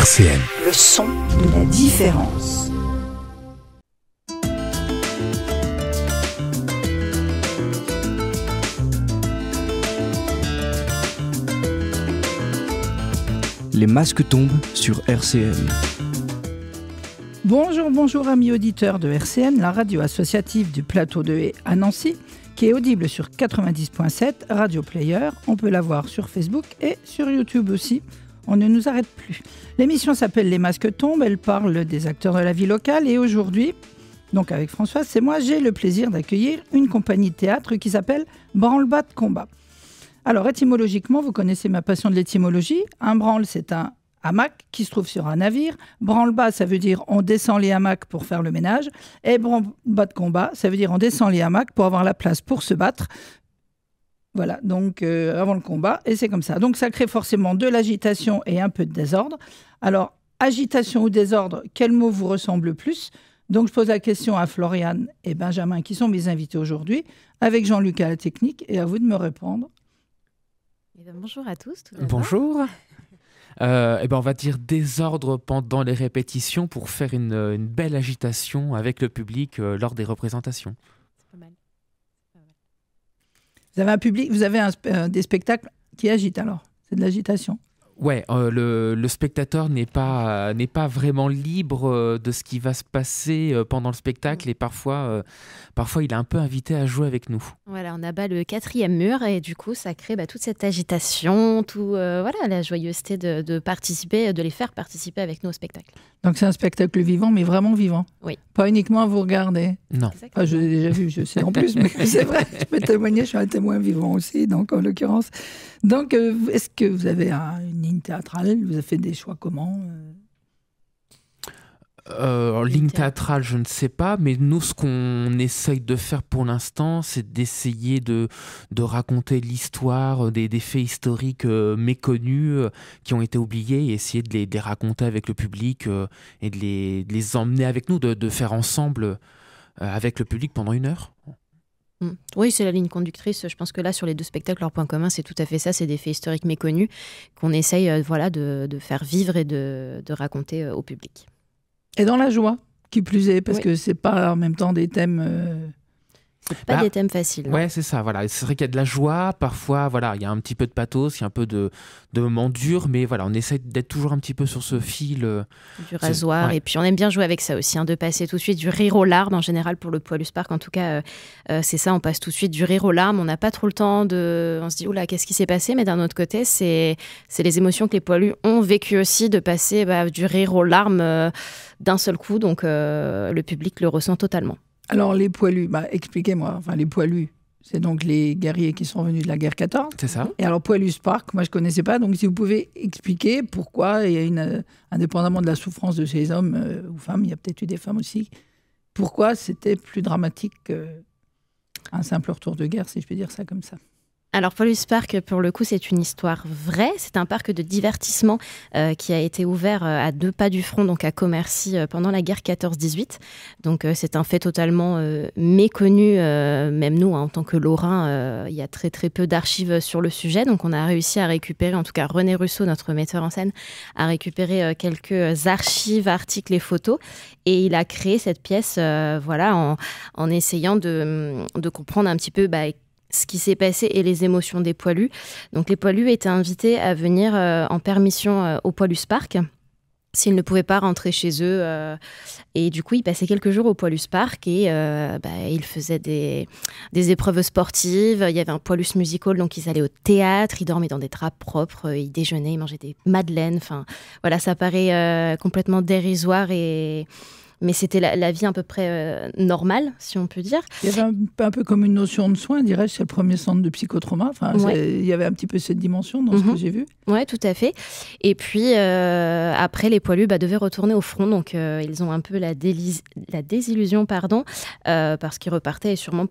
RCN. Le son de la différence. Les masques tombent sur RCN. Bonjour amis auditeurs de RCN, la radio associative du plateau de Haye à Nancy, qui est audible sur 90.7 Radio Player. On peut la voir sur Facebook et sur YouTube aussi. On ne nous arrête plus. L'émission s'appelle Les masques tombent, elle parle des acteurs de la vie locale et aujourd'hui, donc avec Françoise, c'est moi, j'ai le plaisir d'accueillir une compagnie de théâtre qui s'appelle Branle-bas de combat. Alors étymologiquement, vous connaissez ma passion de l'étymologie. Un branle, c'est un hamac qui se trouve sur un navire. Branle-bas, ça veut dire on descend les hamacs pour faire le ménage. Et branle-bas de combat, ça veut dire on descend les hamacs pour avoir la place pour se battre. Voilà, donc avant le combat, et c'est comme ça. Donc ça crée forcément de l'agitation et un peu de désordre. Alors, agitation ou désordre, quel mot vous ressemble le plus ? Donc je pose la question à Floriane et Benjamin, qui sont mes invités aujourd'hui, avec Jean-Luc à la technique, et à vous de me répondre. Bonjour à tous. Bonjour. On va dire désordre pendant les répétitions pour faire une belle agitation avec le public lors des représentations. C'est pas mal. Vous avez un public, vous avez des spectacles qui agitent alors. C'est de l'agitation. Ouais, le spectateur n'est pas vraiment libre de ce qui va se passer pendant le spectacle et parfois il est un peu invité à jouer avec nous. Voilà, on abat le 4e mur et du coup ça crée toute cette agitation, la joyeuseté de participer, de les faire participer avec nous au spectacle. Donc c'est un spectacle vivant, mais vraiment vivant. Oui. Pas uniquement à vous regarder. Non. Enfin, je l'ai déjà vu, je sais en plus, mais c'est vrai, je peux témoigner, je suis un témoin vivant aussi, donc en l'occurrence. Donc est-ce que vous avez une ligne théâtrale ? Vous avez fait des choix comment ? Ligne théâtrale, je ne sais pas, mais nous, ce qu'on essaye de faire pour l'instant, c'est d'essayer de raconter l'histoire des faits historiques méconnus qui ont été oubliés et essayer de les raconter avec le public et de les emmener avec nous, de faire ensemble avec le public pendant 1 heure. Oui, c'est la ligne conductrice. Je pense que là, sur les 2 spectacles, leur point commun, c'est tout à fait ça. C'est des faits historiques méconnus qu'on essaye de faire vivre et de raconter au public. Et dans la joie, qui plus est, parce que c'est pas en même temps des thèmes... C'est pas des thèmes faciles. Ouais, c'est ça. Voilà. C'est vrai qu'il y a de la joie. Parfois, il y a un petit peu de pathos, il y a un peu de moments durs, mais voilà, on essaie d'être toujours un petit peu sur ce fil. Du rasoir. Ouais. Et puis, on aime bien jouer avec ça aussi, de passer tout de suite du rire aux larmes. En général, pour le Poilus Park, en tout cas, c'est ça. On passe tout de suite du rire aux larmes. On n'a pas trop le temps on se dit, oula, qu'est-ce qui s'est passé ? Mais d'un autre côté, c'est les émotions que les poilus ont vécues aussi, de passer du rire aux larmes d'un seul coup. Donc, le public le ressent totalement. Alors, les poilus, expliquez-moi. Enfin, les poilus, c'est donc les guerriers qui sont venus de la guerre 14. C'est ça. Et alors, Poilus Park, moi, je ne connaissais pas. Donc, si vous pouvez expliquer pourquoi il y a indépendamment de la souffrance de ces hommes ou femmes, il y a peut-être eu des femmes aussi, pourquoi c'était plus dramatique qu'un simple retour de guerre, si je peux dire ça comme ça. Alors, Poilus Park, pour le coup, c'est une histoire vraie. C'est un parc de divertissement qui a été ouvert à 2 pas du front, donc à Commercy, pendant la guerre 14-18. Donc, c'est un fait totalement méconnu. Même nous, en tant que Lorrains, il y a très, très peu d'archives sur le sujet. Donc, on a réussi à récupérer, en tout cas, René Russo, notre metteur en scène, a récupéré quelques archives, articles et photos. Et il a créé cette pièce en essayant de comprendre un petit peu ce qui s'est passé et les émotions des poilus. Donc les poilus étaient invités à venir en permission au Poilus Park s'ils ne pouvaient pas rentrer chez eux. Et du coup, ils passaient quelques jours au Poilus Park et ils faisaient des épreuves sportives. Il y avait un Poilus Musical, donc ils allaient au théâtre, ils dormaient dans des draps propres, ils déjeunaient, ils mangeaient des madeleines. Enfin, voilà, ça paraît complètement dérisoire mais c'était la vie à peu près normale, si on peut dire. Il y avait un peu comme une notion de soin, dirais-je, c'est le premier centre de psychotrauma. Enfin, il y avait un petit peu cette dimension dans ce que j'ai vu. Oui, tout à fait. Et puis, après, les poilus devaient retourner au front. Donc, ils ont un peu la désillusion, parce qu'ils repartaient et sûrement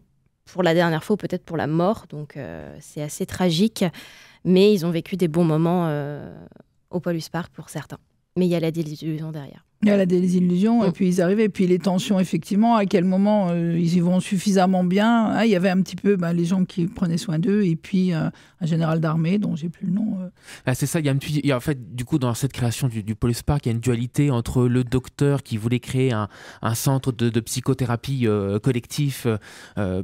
pour la dernière fois ou peut-être pour la mort. Donc, c'est assez tragique. Mais ils ont vécu des bons moments au Poilus Park pour certains. Mais il y a la désillusion derrière. Il y a la désillusion, et puis ils arrivaient, et puis les tensions, effectivement, à quel moment ils y vont suffisamment bien. Il y avait un petit peu les gens qui prenaient soin d'eux, et puis un général d'armée, dont j'ai plus le nom. C'est ça, en fait, du coup, dans cette création du Police Park, il y a une dualité entre le docteur qui voulait créer un centre de psychothérapie collectif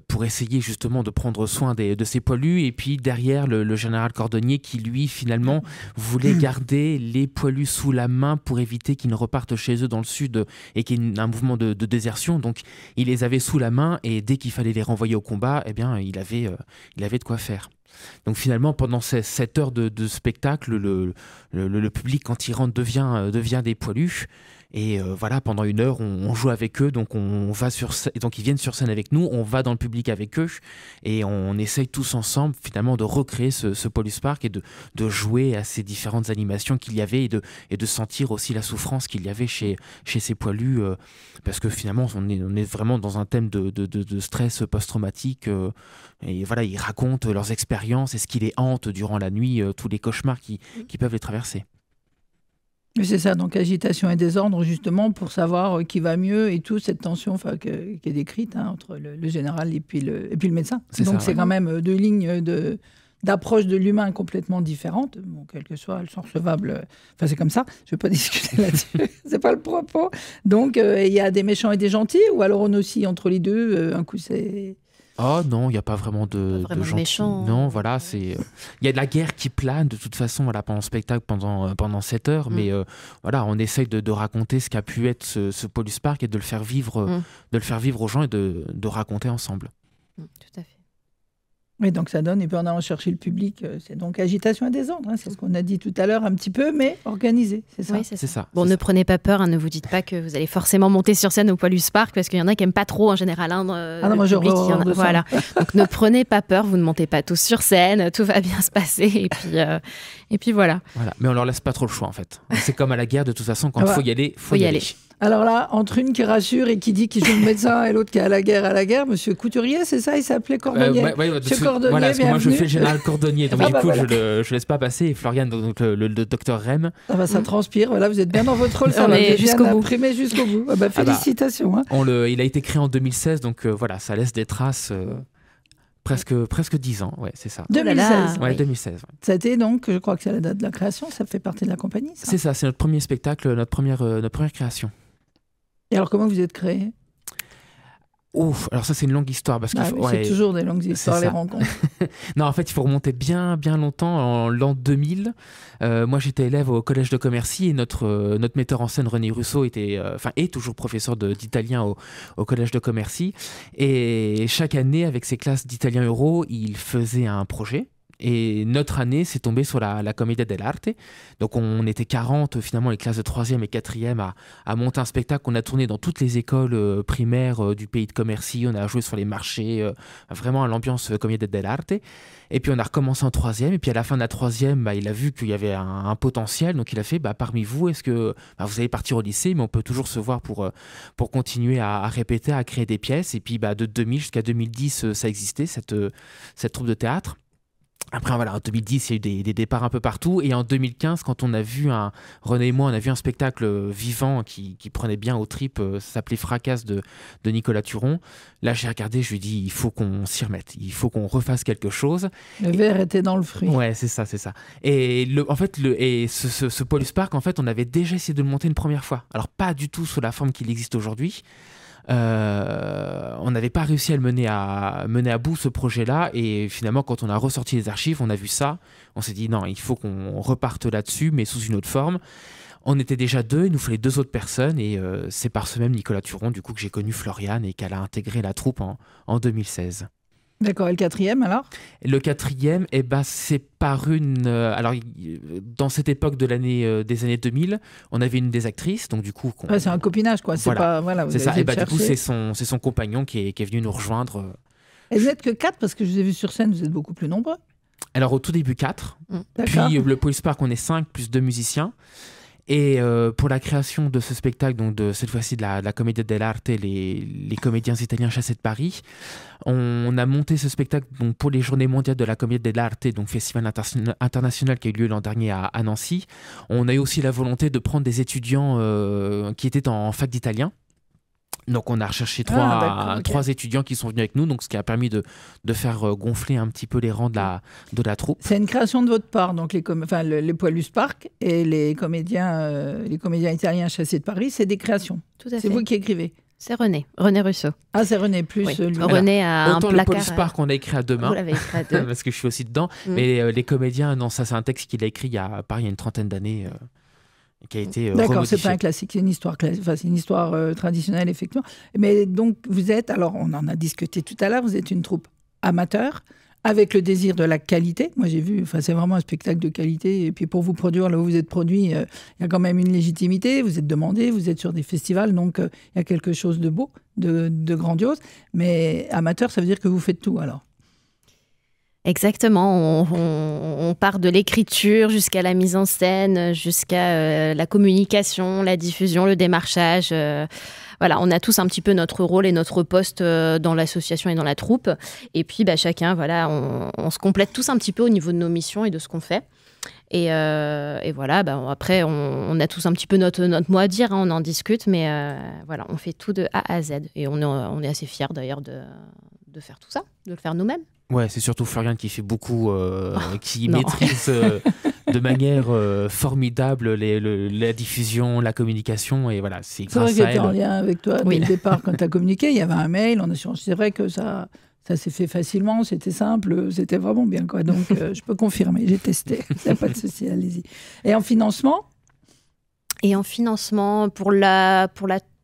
pour essayer justement de prendre soin de ces poilus, et puis derrière le général Cordonnier qui, lui, finalement, voulait garder les poilus sous la main pour éviter qu'ils ne repartent chez eux dans le sud et qu'il y ait un mouvement de désertion. Donc il les avait sous la main, et dès qu'il fallait les renvoyer au combat, eh bien il avait de quoi faire. Donc finalement, pendant ces 7 heures de spectacle, le public, quand il rentre, devient des poilus. Et voilà, pendant 1 heure, on joue avec eux, donc on va donc ils viennent sur scène avec nous, on va dans le public avec eux, et on essaye tous ensemble finalement de recréer ce Police Park et de jouer à ces différentes animations qu'il y avait, et de sentir aussi la souffrance qu'il y avait chez ces poilus, parce que finalement on est vraiment dans un thème de stress post-traumatique, et voilà, ils racontent leurs expériences et ce qui les hante durant la nuit, tous les cauchemars qui peuvent les traverser. C'est ça, donc agitation et désordre, justement, pour savoir qui va mieux, et tout, cette tension qui est décrite entre le général et puis le médecin. Donc c'est quand même 2 lignes d'approche de l'humain complètement différentes. Bon, quelles que soient, elles sont recevables. Enfin, c'est comme ça, je ne vais pas discuter là-dessus, c'est pas le propos. Donc il y a des méchants et des gentils, ou alors on oscille entre les deux, un coup c'est... Oh non, il n'y a pas vraiment de méchants. Non, voilà, il y a de la guerre qui plane de toute façon, voilà, pendant le spectacle, pendant 7 heures, mais voilà, on essaye de raconter ce qu'a pu être ce Police Park, et de le faire vivre, aux gens, et de raconter ensemble. Tout à fait. Oui, donc ça donne, et puis en allant chercher le public, c'est donc agitation et désordre, c'est ce qu'on a dit tout à l'heure un petit peu, mais organisé, c'est ça. Oui, c'est ça. Bon, ne prenez pas peur, ne vous dites pas que vous allez forcément monter sur scène au Police Park, parce qu'il y en a qui n'aiment pas trop en général. Moi je voilà. Donc ne prenez pas peur, vous ne montez pas tous sur scène, tout va bien se passer, et puis voilà. Mais on leur laisse pas trop le choix en fait. C'est comme à la guerre, de toute façon, quand il faut y aller, faut y aller. Alors là, entre une qui rassure et qui dit qu'il joue le médecin, et l'autre qui est à la guerre, Monsieur Couturier, c'est ça, il s'appelait Cordonnier. Monsieur Cordonnier, voilà, parce que moi je fais le général Cordonnier, donc du coup voilà. je laisse pas passer, et Florian, donc le docteur Rem. Ça transpire, voilà, vous êtes bien dans votre rôle, ça va jusqu'au bout. Imprimé jusqu'au bout. Félicitations. Il a été créé en 2016, donc voilà, ça laisse des traces. Presque 10 ans, ouais, c'est ça. 2016. Ouais, 2016. Ouais. Ça a été donc, je crois que c'est la date de la création, ça fait partie de la compagnie, ça. C'est ça, c'est notre premier spectacle, notre première création. Et alors, comment vous êtes créé ? Alors ça, c'est une longue histoire. Parce c'est toujours des longues histoires, les rencontres. Non, en fait, il faut remonter bien longtemps, en l'an 2000. Moi, j'étais élève au collège de Commercy, et notre metteur en scène, René Russo, est toujours professeur d'italien au collège de Commercy. Et chaque année, avec ses classes d'italien euro, il faisait un projet. Et notre année, c'est tombé sur la Commedia dell'arte. Donc on était 40, finalement, les classes de 3e et 4e à monter un spectacle qu'on a tourné dans toutes les écoles primaires du pays de Commercy. On a joué sur les marchés, vraiment à l'ambiance Commedia dell'arte. Et puis on a recommencé en 3e. Et puis à la fin de la 3e, il a vu qu'il y avait un potentiel. Donc il a fait, parmi vous, est-ce que vous allez partir au lycée, mais on peut toujours se voir pour continuer à répéter, à créer des pièces. Et puis de 2000 jusqu'à 2010, ça existait, cette troupe de théâtre. Après, voilà, en 2010, il y a eu des départs un peu partout. Et en 2015, quand on a vu René et moi, on a vu un spectacle vivant qui prenait bien aux tripes, ça s'appelait Fracasse de Nicolas Turon. Là, j'ai regardé, je lui ai dit, il faut qu'on s'y remette, il faut qu'on refasse quelque chose. Le verre était dans le fruit. Ouais, c'est ça. Et ce Police Park, en fait, on avait déjà essayé de le monter une première fois. Alors, pas du tout sous la forme qu'il existe aujourd'hui. On n'avait pas réussi à le mener à bout, ce projet-là, et finalement quand on a ressorti les archives, on a vu ça, on s'est dit non, il faut qu'on reparte là-dessus, mais sous une autre forme. On était déjà 2, il nous fallait 2 autres personnes, et c'est par ce même Nicolas Turon du coup que j'ai connu Floriane et qu'elle a intégré la troupe en 2016. D'accord, et le 4e alors ? Le 4e, c'est par une... alors, dans cette époque de des années 2000, on avait une des actrices, donc du coup... c'est un copinage, quoi. C'est ça, et du coup, c'est son compagnon qui est venu nous rejoindre. Et vous n'êtes que 4, parce que je vous ai vu sur scène, vous êtes beaucoup plus nombreux. Alors, au tout début, 4. Puis, le Police Park, on est 5, plus 2 musiciens. Et pour la création de ce spectacle, donc cette fois-ci de la Commedia dell'arte, les comédiens italiens chassés de Paris, on a monté ce spectacle donc, pour les Journées mondiales de la Commedia dell'arte, donc festival international qui a eu lieu l'an dernier à Nancy. On a eu aussi la volonté de prendre des étudiants qui étaient en fac d'italien. Donc on a recherché trois étudiants qui sont venus avec nous, donc ce qui a permis de faire gonfler un petit peu les rangs de la troupe. C'est une création de votre part, donc les Poilus Park et les comédiens italiens chassés de Paris, c'est des créations. Tout à fait. C'est vous qui écrivez. C'est René Russo. Ah, c'est René plus oui. lui. René a un placard. Autant le Poilus Park, on l'a écrit à deux mains. Vous l'avez écrit à deux. Parce que je suis aussi dedans. Mais les comédiens, non, ça c'est un texte qu'il a écrit il y a une trentaine d'années. Qui a été D'accord, c'est pas un classique, c'est une histoire c'est une histoire traditionnelle effectivement. Mais donc vous êtes, alors on en a discuté tout à l'heure, vous êtes une troupe amateur avec le désir de la qualité. Moi j'ai vu, c'est vraiment un spectacle de qualité. Et puis pour vous produire là où vous êtes produit, il y a quand même une légitimité. Vous êtes demandé, vous êtes sur des festivals, donc il y a quelque chose de beau, de grandiose. Mais amateur, ça veut dire que vous faites tout alors. Exactement, on part de l'écriture jusqu'à la mise en scène, jusqu'à la communication, la diffusion, le démarchage. Voilà, on a tous un petit peu notre rôle et notre poste dans l'association et dans la troupe. Et puis chacun, voilà, on se complète tous un petit peu au niveau de nos missions et de ce qu'on fait. Et voilà, après, on a tous un petit peu notre mot à dire, hein, on en discute, mais voilà, on fait tout de A à Z. Et on est assez fiers d'ailleurs de faire tout ça, de le faire nous-mêmes. Ouais, c'est surtout Florian qui fait beaucoup, qui maîtrise de manière formidable la diffusion, la communication, et voilà, c'est grâce à elle. C'est vrai qu'elle était en lien avec toi dès le départ quand tu as communiqué, il y avait un mail, c'est vrai que ça s'est fait facilement, c'était simple, c'était vraiment bien, quoi. Donc je peux confirmer, j'ai testé, il n'y a pas de souci, allez-y. Et en financement ? Et en financement, pour la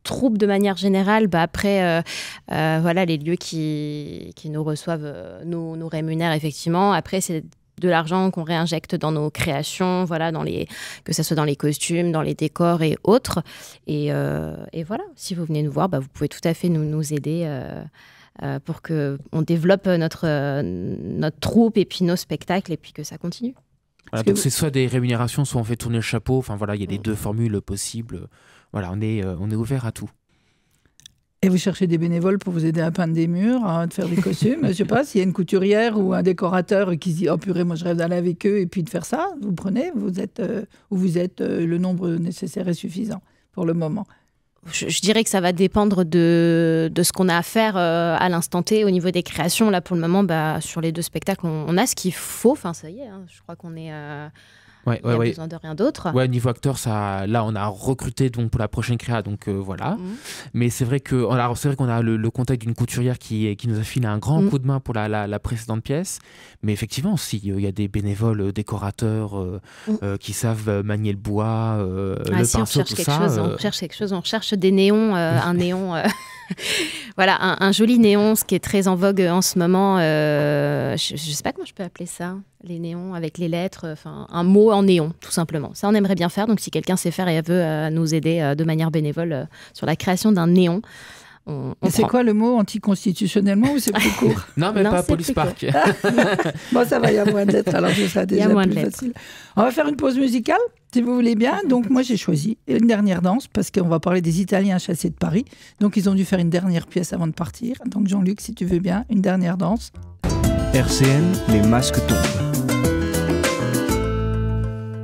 troupe de manière générale, après, voilà, les lieux qui nous reçoivent nous rémunèrent effectivement. Après, c'est de l'argent qu'on réinjecte dans nos créations, voilà, que ce soit dans les costumes, dans les décors et autres. Et voilà, si vous venez nous voir, vous pouvez tout à fait nous aider pour qu'on développe notre troupe et puis nos spectacles et puis que ça continue. Voilà, donc c'est soit des rémunérations, soit on fait tourner le chapeau. Enfin voilà, il y a les deux formules possibles. Voilà, on est ouvert à tout. Et vous cherchez des bénévoles pour vous aider à peindre des murs, à faire des costumes. Je ne sais pas, s'il y a une couturière ou un décorateur qui se dit « Oh purée, moi je rêve d'aller avec eux » et puis de faire ça, vous prenez, vous êtes le nombre nécessaire et suffisant pour le moment. Je dirais que ça va dépendre de ce qu'on a à faire à l'instant T au niveau des créations. Là, pour le moment, sur les deux spectacles, on a ce qu'il faut. Enfin, ça y est, hein, je crois qu'on est... Ouais, il y a besoin de rien d'autre. Ouais, niveau acteur, là, on a recruté donc, pour la prochaine créa, donc voilà. Mais c'est vrai qu'on a le contact d'une couturière qui nous a filé un grand coup de main pour la précédente pièce. Mais effectivement, aussi, il y a des bénévoles décorateurs qui savent manier le bois, le pinceau, tout ça. On cherche quelque chose, on cherche des néons, un néon... Voilà, un joli néon, ce qui est très en vogue en ce moment. Je ne sais pas comment je peux appeler ça, les néons avec les lettres, un mot en néon, tout simplement. Ça, on aimerait bien faire. Donc, si quelqu'un sait faire et veut nous aider de manière bénévole sur la création d'un néon, on c'est quoi le mot, anticonstitutionnellement, ou c'est plus court? Non, mais pas Poilus Park. Bon, ça va, il y a moins de lettres, alors ce sera déjà plus facile. On va faire une pause musicale, si vous voulez bien. Donc, moi, j'ai choisi une dernière danse, parce qu'on va parler des Italiens chassés de Paris. Donc, ils ont dû faire une dernière pièce avant de partir. Donc, Jean-Luc, si tu veux bien, une dernière danse. RCN, les masques tombent.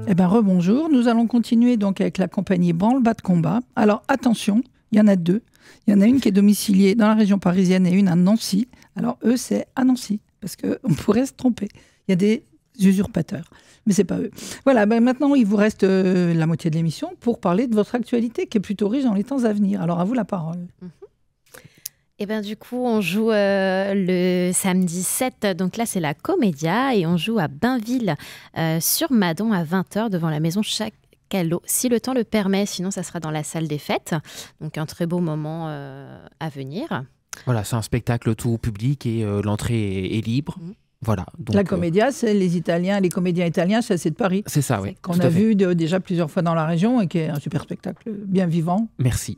Eh bien, rebonjour. Nous allons continuer donc avec la compagnie Branle-Bas de Combat. Alors, attention, il y en a deux. Il y en a une qui est domiciliée dans la région parisienne et une à Nancy. Alors, eux, c'est à Nancy, parce qu'on pourrait se tromper. Il y a des usurpateurs, mais c'est pas eux. Voilà, maintenant, il vous reste la moitié de l'émission pour parler de votre actualité, qui est plutôt riche dans les temps à venir. Alors, à vous la parole. Et bien, du coup, on joue le samedi 7. Donc là, c'est la Commedia et on joue à Bainville sur Madon à 20h devant la maison Chacalot, si le temps le permet. Sinon, ça sera dans la salle des fêtes. Donc, un très beau moment à venir. Voilà, c'est un spectacle tout public et l'entrée est libre. Voilà. Donc, la Commedia, c'est les comédiens italiens, c'est de Paris. C'est ça, oui. Qu'on a vu déjà plusieurs fois dans la région et qui est un super spectacle bien vivant. Merci.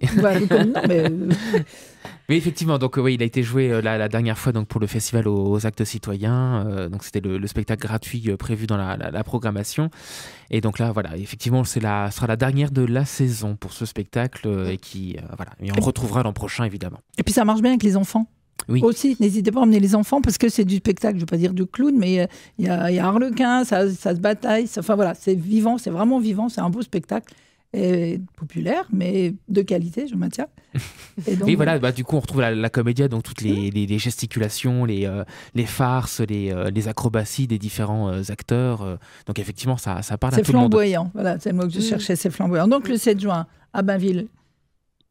Oui, effectivement. Donc, il a été joué la dernière fois donc, pour le festival aux Actes Citoyens. Donc, c'était le spectacle gratuit prévu dans la programmation. Et donc là, voilà, effectivement, sera la dernière de la saison pour ce spectacle et on retrouvera l'an prochain, évidemment. Et puis, ça marche bien avec les enfants. Oui. Aussi, n'hésitez pas à emmener les enfants parce que c'est du spectacle, je ne veux pas dire du clown, mais il y a Harlequin, ça se bataille. Enfin voilà, c'est vivant, c'est vraiment vivant, c'est un beau spectacle. Et populaire, mais de qualité, je maintiens. Et donc, oui, voilà, du coup, on retrouve la comédia, donc toutes les gesticulations, les farces, les acrobaties des différents acteurs. Donc, effectivement, ça parle à tout le monde. C'est flamboyant, voilà, c'est le mot que je cherchais, c'est flamboyant. Donc, le 7 juin, à Bainville.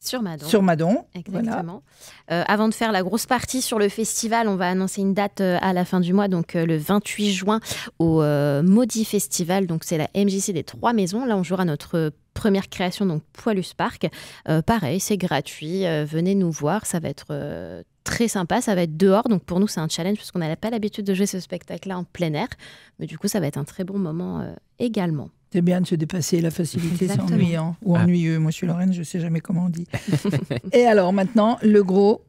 Sur Madon. Exactement. Voilà. Avant de faire la grosse partie sur le festival, on va annoncer une date à la fin du mois, donc le 28 juin au Maudit Festival. Donc c'est la MJC des Trois Maisons. Là, on jouera notre première création, donc Poilus Park. Pareil, c'est gratuit. Venez nous voir. Ça va être très sympa. Ça va être dehors. Donc pour nous, c'est un challenge parce qu'on n'a pas l'habitude de jouer ce spectacle-là en plein air. Mais du coup, ça va être un très bon moment également. C'est bien de se dépasser, la facilité, c'est ennuyant ou ennuyeux. Moi, je suis Lorraine, je ne sais jamais comment on dit. Et alors, maintenant, le gros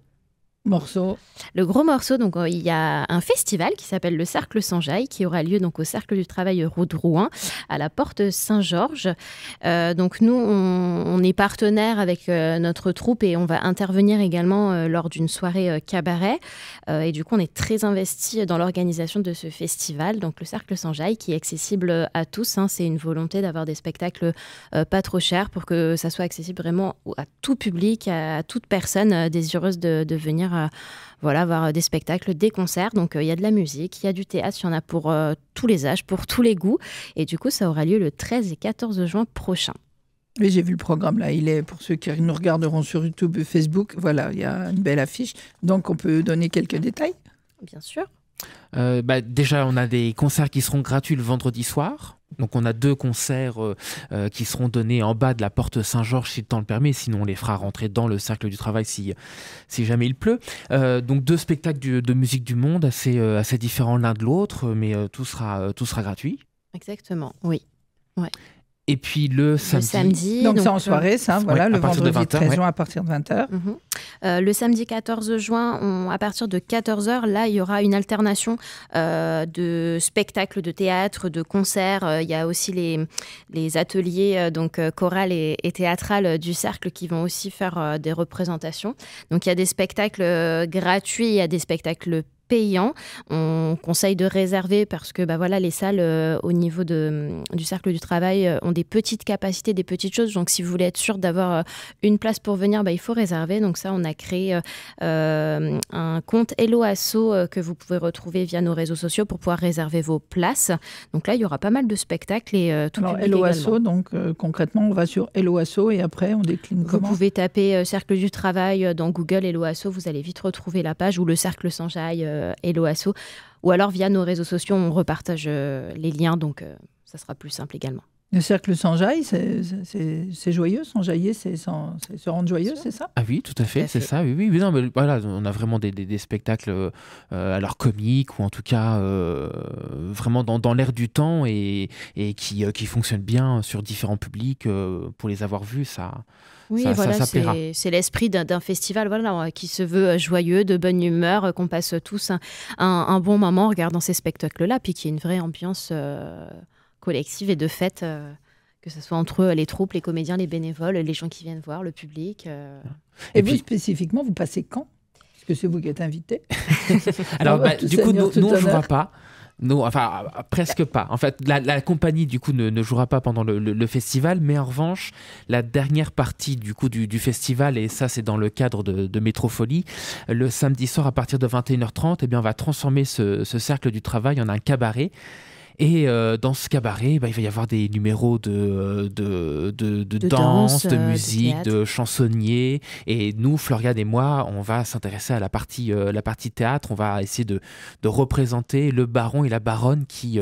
morceau. Le gros morceau, donc il y a un festival qui s'appelle le Cercle Sanjaï qui aura lieu donc au Cercle du Travail Route Rouen à la Porte Saint-Georges. Donc nous, on est partenaire avec notre troupe et on va intervenir également lors d'une soirée cabaret. Et du coup, on est très investi dans l'organisation de ce festival. Donc le Cercle Sanjaï qui est accessible à tous. C'est une volonté d'avoir des spectacles pas trop chers pour que ça soit accessible vraiment à tout public, à toute personne désireuse de venir voir des spectacles, des concerts. Donc, il y a de la musique, il y a du théâtre, il y en a pour tous les âges, pour tous les goûts. Et du coup, ça aura lieu le 13 et 14 juin prochain. Oui, j'ai vu le programme là. Il est, pour ceux qui nous regarderont sur YouTube et Facebook, voilà, il y a une belle affiche. Donc, on peut donner quelques détails ? Bien sûr. Déjà, on a des concerts qui seront gratuits le vendredi soir. Donc, on a 2 concerts qui seront donnés en bas de la porte Saint-Georges, si le temps le permet. Sinon, on les fera rentrer dans le Cercle du Travail si jamais il pleut. Donc, 2 spectacles de musique du monde assez différents l'un de l'autre, mais tout sera gratuit. Exactement, oui. Ouais. Et puis le samedi. Donc c'est en soirée, ça, voilà, le vendredi 13 juin à partir de 20h. Le samedi 14 juin, à partir de 14h, là, il y aura une alternation de spectacles, de théâtre, de concerts. Il y a aussi les ateliers chorales et théâtrales du Cercle qui vont aussi faire des représentations. Donc il y a des spectacles gratuits, il y a des spectacles payant. On conseille de réserver parce que les salles au niveau du Cercle du Travail ont des petites capacités, des petites choses. Donc, si vous voulez être sûr d'avoir une place pour venir, il faut réserver. Donc ça, on a créé un compte Hello Asso que vous pouvez retrouver via nos réseaux sociaux pour pouvoir réserver vos places. Donc là, il y aura pas mal de spectacles et tout public Hello également. Asso, donc concrètement, on va sur Hello Asso et après, on décline comment ? Vous pouvez taper Cercle du Travail dans Google Hello Asso, vous allez vite retrouver la page ou le Cercle Sanjaï Hello Asso, ou alors via nos réseaux sociaux, on repartage les liens, donc ça sera plus simple également. Le Cercle Sanjaï, c'est joyeux, s'enjailler, c'est se rendre joyeux, c'est ça ? Ah oui, tout à fait, c'est ça, oui. Mais non, mais voilà, on a vraiment des spectacles alors comiques, ou en tout cas vraiment dans l'air du temps et qui fonctionnent bien sur différents publics. Pour les avoir vus, ça... Oui, ça plaira. C'est l'esprit d'un festival qui se veut joyeux, de bonne humeur, qu'on passe tous un bon moment en regardant ces spectacles-là, puis qu'il y ait une vraie ambiance collective et de fête, que ce soit entre les troupes, les comédiens, les bénévoles, les gens qui viennent voir, le public. Et vous, spécifiquement, vous passez quand ? Parce que c'est vous qui êtes invité. Alors, du coup, nous on ne jouera pas. Non, enfin, presque pas. En fait, la compagnie, du coup, ne jouera pas pendant le festival, mais en revanche, la dernière partie, du coup, du festival, et ça, c'est dans le cadre de Métrofolie, le samedi soir, à partir de 21h30, on va transformer ce Cercle du Travail en un cabaret. Et dans ce cabaret, il va y avoir des numéros de danse, de musique, de chansonniers. Et nous, Floriane et moi, on va s'intéresser à la partie théâtre. On va essayer de représenter le baron et la baronne qui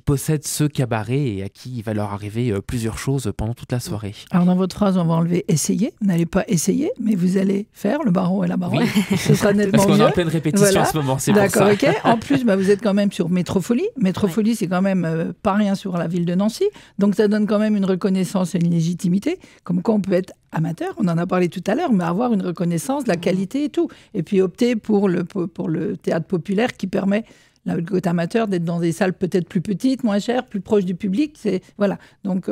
possèdent ce cabaret et à qui il va leur arriver plusieurs choses pendant toute la soirée. Alors dans votre phrase, on va enlever « essayer ». Vous n'allez pas essayer, mais vous allez faire le baron et la baronne. Oui. Ce sera nettement parce qu'on mieux. est en pleine répétition en ce moment, c'est pour ça. D'accord, ok. En plus, vous êtes quand même sur Métrofolie. Métrofolie, c'est quand même pas rien sur la ville de Nancy. Donc ça donne quand même une reconnaissance et une légitimité. Comme quoi on peut être amateur, on en a parlé tout à l'heure, mais avoir une reconnaissance de la qualité et tout. Et puis opter pour le théâtre populaire qui permet, le côté amateur, d'être dans des salles peut-être plus petites, moins chères, plus proches du public. Voilà. Donc...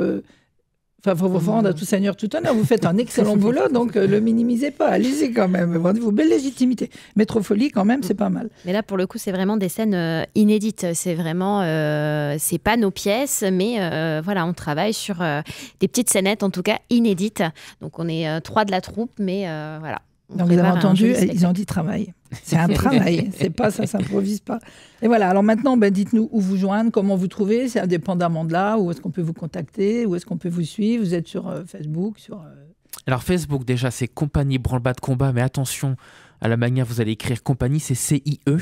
faut vous rendre à tout seigneur, tout honneur. Vous faites un excellent boulot, donc le minimisez pas. Allez-y quand même. Rendez-vous belle légitimité. Métrofolie, quand même, c'est pas mal. Mais là, pour le coup, c'est vraiment des scènes inédites. C'est vraiment, c'est pas nos pièces, mais voilà, on travaille sur des petites scénettes, en tout cas inédites. Donc, on est 3 de la troupe, mais voilà. Donc, vous avez entendu, ils ont dit travail. C'est un travail, c'est pas, ça s'improvise pas. Et voilà, alors maintenant, dites-nous où vous joindre, comment vous trouvez, c'est indépendamment de là, où est-ce qu'on peut vous contacter, où est-ce qu'on peut vous suivre, vous êtes sur Facebook, Alors Facebook, déjà, c'est Compagnie Branle-Bas de Combat, mais attention à la manière vous allez écrire compagnie, c'est C-I-E.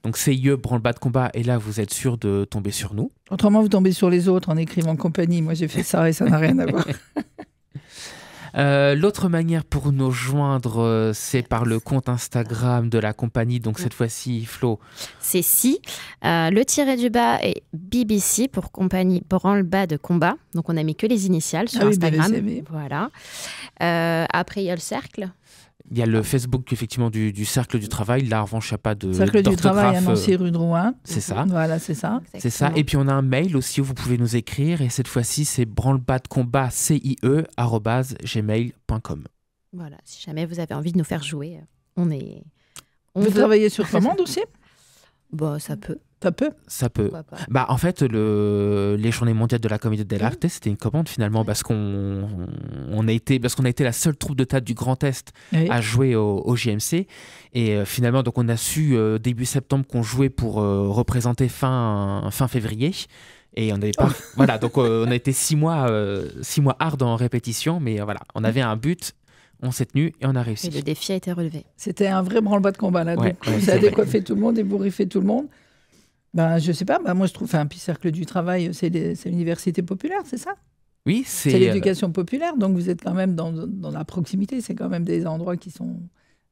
Donc CIE, Branle-Bas de Combat, et là, vous êtes sûr de tomber sur nous. Autrement, vous tombez sur les autres en écrivant compagnie. Moi, j'ai fait ça et ça n'a rien à voir. L'autre manière pour nous joindre, c'est par le compte Instagram de la compagnie. Donc cette fois-ci, Flo. C'est si. Le tiré du bas est BBC pour Compagnie Branle-Bas de Combat. Donc on a mis que les initiales sur Instagram. BBC. Voilà. Après, il y a le cercle. Il y a le Facebook effectivement du Cercle du Travail. Là, en revanche, il n'y a pas de Cercle du Travail à Nancy, rue de Rouen. C'est ça. Voilà, c'est ça. C'est ça. Et puis, on a un mail aussi où vous pouvez nous écrire. Et cette fois-ci, c'est branle-bas-de-combat, CIE@gmail.com. Voilà, si jamais vous avez envie de nous faire jouer, on est... Vous travaillez sur commande aussi ? Ça peut. Ça peut. En fait, les Journées mondiales de la comédie dell'arte, c'était une commande finalement parce qu'on a été la seule troupe de théâtre du Grand Est à jouer au JMC. Et finalement, donc on a su début septembre qu'on jouait pour représenter fin février. Et on n'avait pas. Voilà, donc on a été 6 mois hard en répétition, mais voilà, on avait un but. On s'est tenu et on a réussi. Et le défi a été relevé. C'était un vrai branle-bas de combat là. Donc ça a décoiffé tout le monde, ébouriffé tout le monde. Je sais pas, moi je trouve, puis Cercle du Travail, c'est l'université populaire, c'est ça ? Oui, c'est l'éducation populaire, donc vous êtes quand même dans la proximité, c'est quand même des endroits qui sont...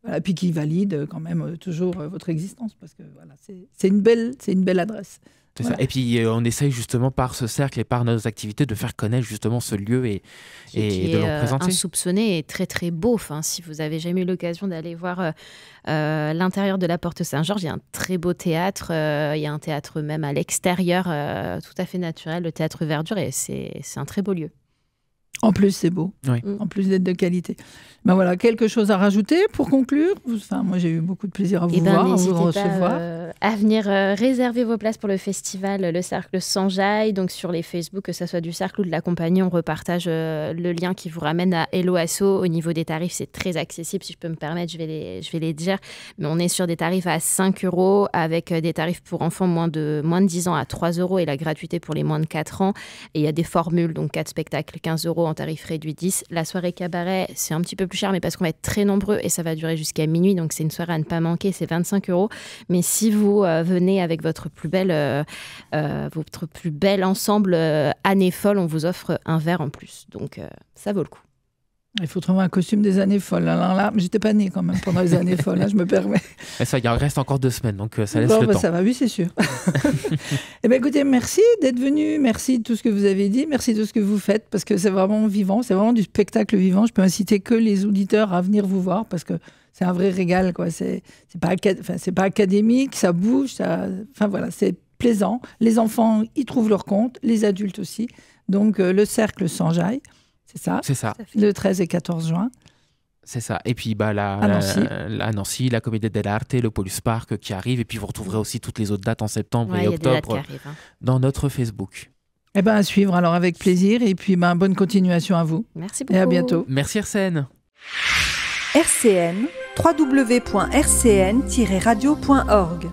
Voilà, puis qui valident quand même toujours votre existence, parce que voilà, c'est une belle adresse. C'est voilà. ça. Et puis on essaye justement par ce cercle et par nos activités de faire connaître justement ce lieu et de le représenter. Insoupçonné et très très beau. Enfin, si vous avez jamais eu l'occasion d'aller voir l'intérieur de la Porte Saint-Georges, il y a un très beau théâtre. Il y a un théâtre même à l'extérieur, tout à fait naturel, le théâtre Verdure, et c'est un très beau lieu. En plus, c'est beau. Oui. En plus d'être de qualité. Voilà, quelque chose à rajouter pour conclure ? Moi, j'ai eu beaucoup de plaisir à vous voir, à vous recevoir. À venir réserver vos places pour le festival Le Cercle Sanjaï. Donc, sur les Facebook, que ce soit du Cercle ou de la compagnie, on repartage le lien qui vous ramène à Hello Asso. Au niveau des tarifs, c'est très accessible. Si je peux me permettre, je vais les dire. Mais on est sur des tarifs à 5 € avec des tarifs pour enfants moins de 10 ans à 3 € et la gratuité pour les moins de 4 ans. Et il y a des formules, donc 4 spectacles, 15 € en tarif réduit 10. La soirée cabaret, c'est un petit peu plus cher, mais parce qu'on va être très nombreux et ça va durer jusqu'à minuit. Donc, c'est une soirée à ne pas manquer. C'est 25 €. Mais si vous venez avec votre plus bel ensemble Année Folle, on vous offre un verre en plus. Donc, ça vaut le coup. Il faut trouver un costume des années folles. Là, j'étais pas née quand même pendant les années folles, je me permets. Et ça, il reste encore 2 semaines, donc ça laisse le temps. Ça va, oui, c'est sûr. Écoutez, merci d'être venu, merci de tout ce que vous avez dit, merci de ce que vous faites, parce que c'est vraiment vivant, c'est vraiment du spectacle vivant. Je peux inciter que les auditeurs à venir vous voir, parce que c'est un vrai régal, quoi. C'est pas académique, ça bouge, c'est plaisant. Les enfants y trouvent leur compte, les adultes aussi. Donc, le Cercle Sanjaï. C'est ça. Le 13 et 14 juin. C'est ça. Et puis à Nancy, la Comédie dell'arte, le Polus Park qui arrive. Et puis vous retrouverez aussi toutes les autres dates en septembre et octobre dans notre Facebook. À suivre alors avec plaisir. Et puis bonne continuation à vous. Merci beaucoup. Et à bientôt. Merci RCN. RCN, www.rcn-radio.org